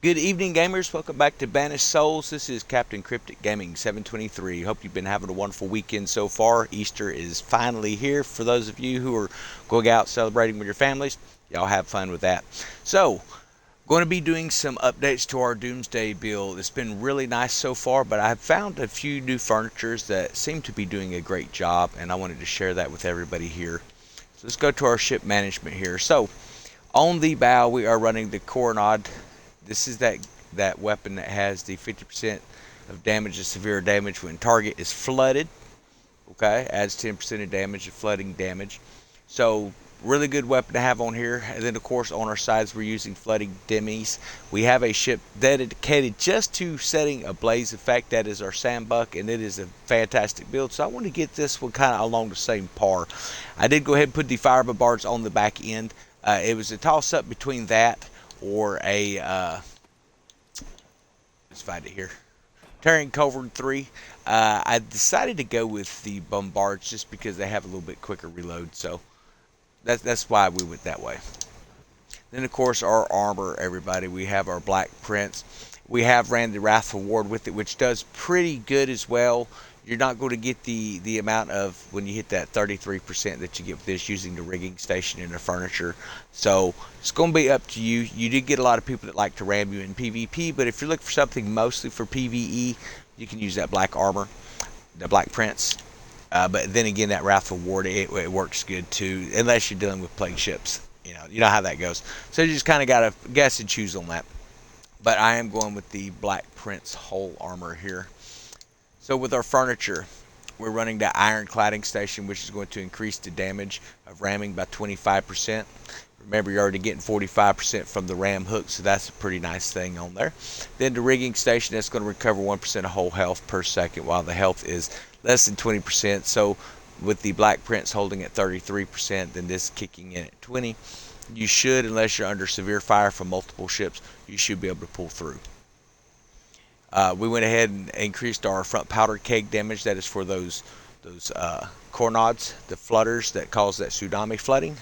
Good evening, gamers. Welcome back to Banished Souls. This is Captain Cryptic Gaming 723. Hope you've been having a wonderful weekend so far. Easter is finally here. For those of you who are going out celebrating with your families, y'all have fun with that. So, going to be doing some updates to our Doomsday build. It's been really nice so far, but I've found a few new furnitures that seem to be doing a great job, and I wanted to share that with everybody here. So let's go to our ship management here. So, on the bow, we are running the Coronado. This is that weapon that has the 50% of damage to severe damage when target is flooded. Okay, adds 10% of damage to flooding damage. So really good weapon to have on here. And then of course on our sides we're using flooding demis. We have a ship dedicated just to setting a blaze effect. That is our sandbuck, and it is a fantastic build. So I want to get this one kind of along the same par. I did go ahead and put the fire bombards on the back end. It was a toss up between that or a let's find it here. Terran Culverin 3. I decided to go with the bombards just because they have a little bit quicker reload, so that's why we went that way. Then of course our armor, everybody. We have our Black Prince. We have ran the Wrathful Ward with it, which does pretty good as well. You're not going to get the amount of when you hit that 33% that you get with this using the rigging station and the furniture. So it's going to be up to you. You do get a lot of people that like to ram you in PvP, but if you're looking for something mostly for PvE, you can use that black armor, the Black Prince. But then again, that Wrathful Ward, it works good too, unless you're dealing with plague ships. You know how that goes. So you just kind of got to guess and choose on that. But I am going with the Black Prince whole armor here. So with our furniture, we're running the iron cladding station, which is going to increase the damage of ramming by 25%. Remember, you're already getting 45% from the ram hook, so that's a pretty nice thing on there. Then the rigging station, that's going to recover 1% of whole health per second, while the health is less than 20%. So with the Black Prince holding at 33%, then this kicking in at 20%. You should, unless you're under severe fire from multiple ships, you should be able to pull through. We went ahead and increased our front powder keg damage. That is for those Cornods, the flutters that cause that tsunami flooding.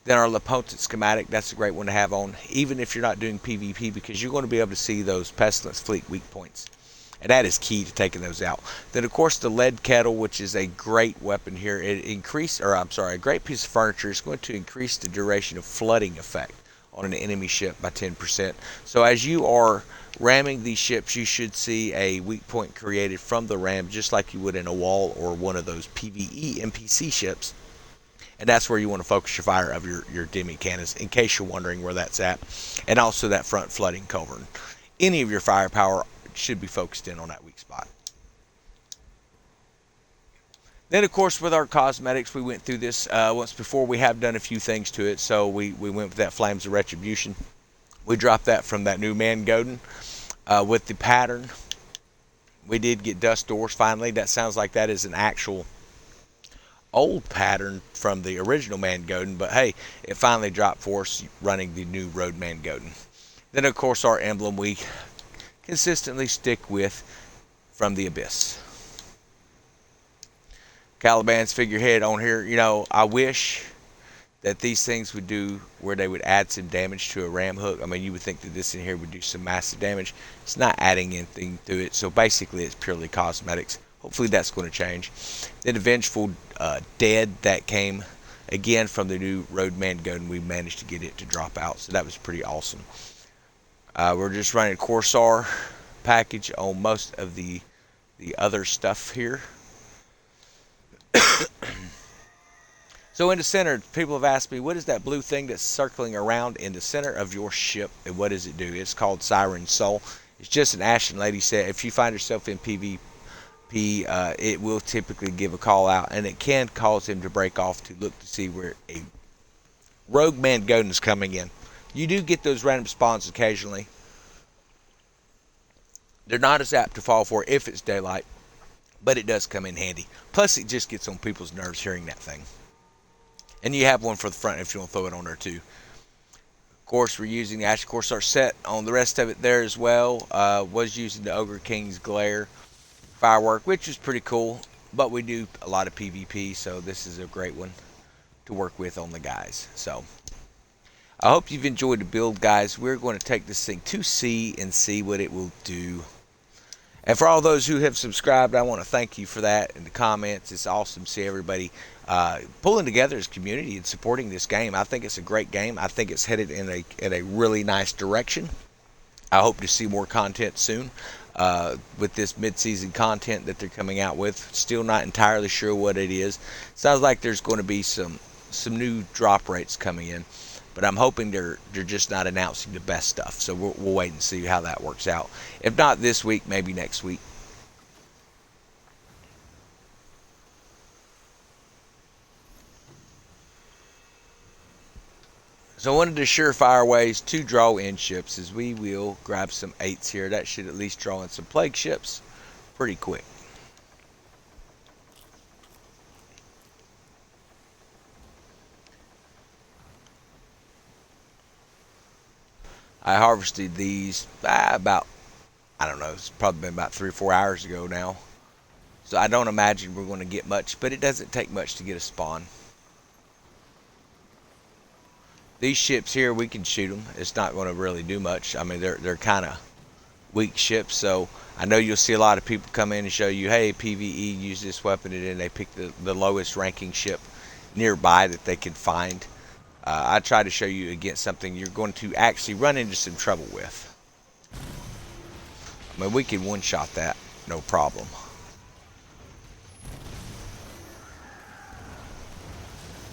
Then our Lapotent schematic, that's a great one to have on, even if you're not doing PvP, because you're going to be able to see those Pestilence Fleet weak points. And that is key to taking those out. Then, of course, the lead kettle, which is a great weapon here. A great piece of furniture is going to increase the duration of flooding effect on an enemy ship by 10%. So as you are ramming these ships, you should see a weak point created from the ram, just like you would in a wall or one of those PvE NPC ships. And that's where you want to focus your fire of your demi cannons, in case you're wondering where that's at. And also that front flooding culverin. Any of your firepower should be focused in on that weak spot. Then, of course, with our cosmetics, we went through this once before. We have done a few things to it. So we went with that Flames of Retribution. We dropped that from that new Mangodin with the pattern. We did get Dust Doors finally. That sounds like that is an actual old pattern from the original Mangodin. But hey, it finally dropped for us running the new Road Mangodin. Then, of course, our emblem we consistently stick with from the Abyss. Caliban's figurehead on here. I wish that these things would do where they would add some damage to a ram hook. I mean, you would think that this in here would do some massive damage. It's not adding anything to it, so basically it's purely cosmetics. Hopefully that's going to change. Then the Vengeful Dead, that came again from the new Road Mangodin. We managed to get it to drop out, so that was pretty awesome. We're just running a Corsair package on most of the other stuff here. So in the center, people have asked me, what is that blue thing that's circling around in the center of your ship, and what does it do? It's called Siren Soul. It's just an Ashen Lady set. If you find yourself in PvP, it will typically give a call out, and it can cause him to break off to look to see where a rogue Mangodin is coming in. You do get those random spawns occasionally. They're not as apt to fall for if it's daylight, but it does come in handy. Plus, it just gets on people's nerves hearing that thing. And you have one for the front if you want to throw it on there too. Of course, we're using the Ashen Corsair set on the rest of it there as well. Was using the Ogre King's Glare firework, which is pretty cool. But we do a lot of PvP, so this is a great one to work with on the guys. So I hope you've enjoyed the build, guys. We're going to take this thing to sea and see what it will do. And for all those who have subscribed, I want to thank you for that in the comments. It's awesome to see everybody pulling together as community and supporting this game. I think it's a great game. I think it's headed in a really nice direction. I hope to see more content soon with this mid-season content that they're coming out with. Still not entirely sure what it is. Sounds like there's going to be some new drop rates coming in, but I'm hoping they're just not announcing the best stuff. So we'll wait and see how that works out. If not this week, maybe next week. So one of the surefire ways to draw in ships is we will grab some 8s here. That should at least draw in some plague ships pretty quick. I harvested these about, I don't know, it's probably been about 3 or 4 hours ago now. So I don't imagine we're going to get much, but it doesn't take much to get a spawn. These ships here, we can shoot them. It's not going to really do much. I mean, they're kind of weak ships, so I know you'll see a lot of people come in and show you, hey, PvE, use this weapon, and then they pick the lowest ranking ship nearby that they can find. I try to show you against something you're going to actually run into some trouble with. I mean, we can one-shot that, no problem.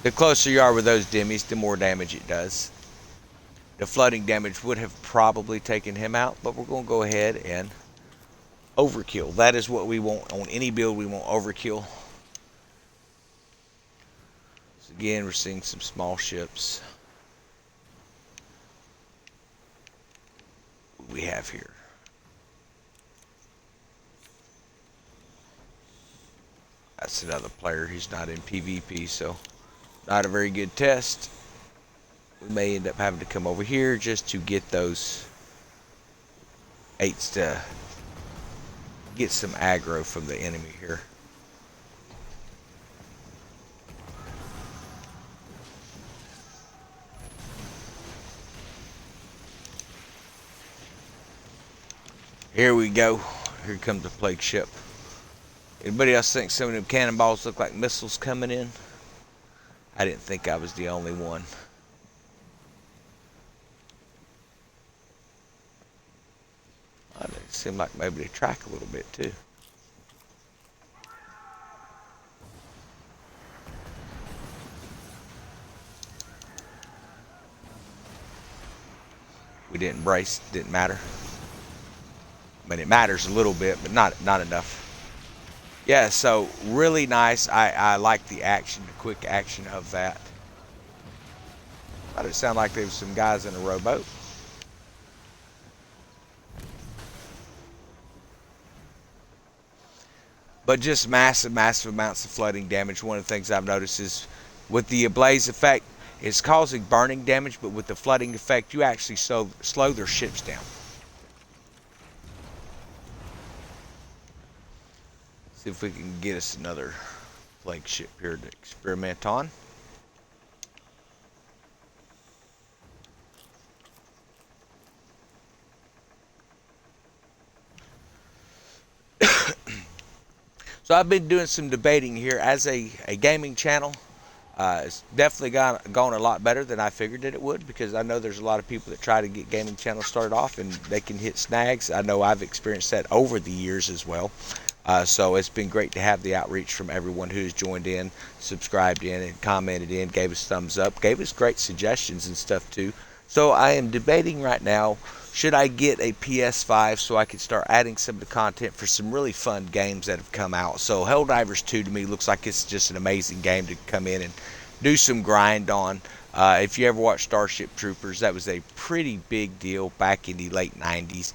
The closer you are with those dimmies, the more damage it does. The flooding damage would have probably taken him out, but we're going to go ahead and overkill. That is what we want on any build. We want overkill. So again, we're seeing some small ships. What do we have here? That's another player. He's not in PvP, so not a very good test. We may end up having to come over here just to get those 8s to get some aggro from the enemy here. Here we go. Here comes the plague ship. Anybody else think some of them cannonballs look like missiles coming in? I didn't think I was the only one. It seemed like maybe they track a little bit too. We didn't brace, didn't matter. I mean, it matters a little bit, but not enough. Yeah, so really nice. I like the action, the quick action of that. Thought it sounded like there was some guys in a rowboat. But just massive amounts of flooding damage. One of the things I've noticed is with the ablaze effect, it's causing burning damage, but with the flooding effect, you actually slow their ships down. See if we can get us another plague ship here to experiment on. So I've been doing some debating here as a gaming channel. It's definitely gone a lot better than I figured that it would, because I know there's a lot of people that try to get gaming channels started off and they can hit snags. I know I've experienced that over the years as well. So it's been great to have the outreach from everyone who's joined in, subscribed in, and commented in, gave us thumbs up, gave us great suggestions and stuff too. So I am debating right now, should I get a PS5 so I can start adding some of the content for some really fun games that have come out. So Helldivers 2 to me looks like it's just an amazing game to come in and do some grind on. If you ever watched Starship Troopers, that was a pretty big deal back in the late 90s.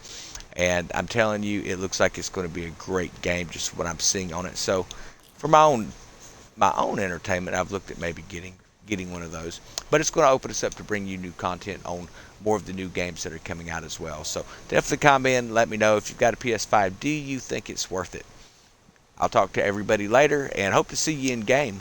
And I'm telling you, it looks like it's going to be a great game, just what I'm seeing on it. So for my own entertainment, I've looked at maybe getting one of those. But it's going to open us up to bring you new content on more of the new games that are coming out as well. So definitely comment and let me know if you've got a PS5. Do you think it's worth it? I'll talk to everybody later and hope to see you in game.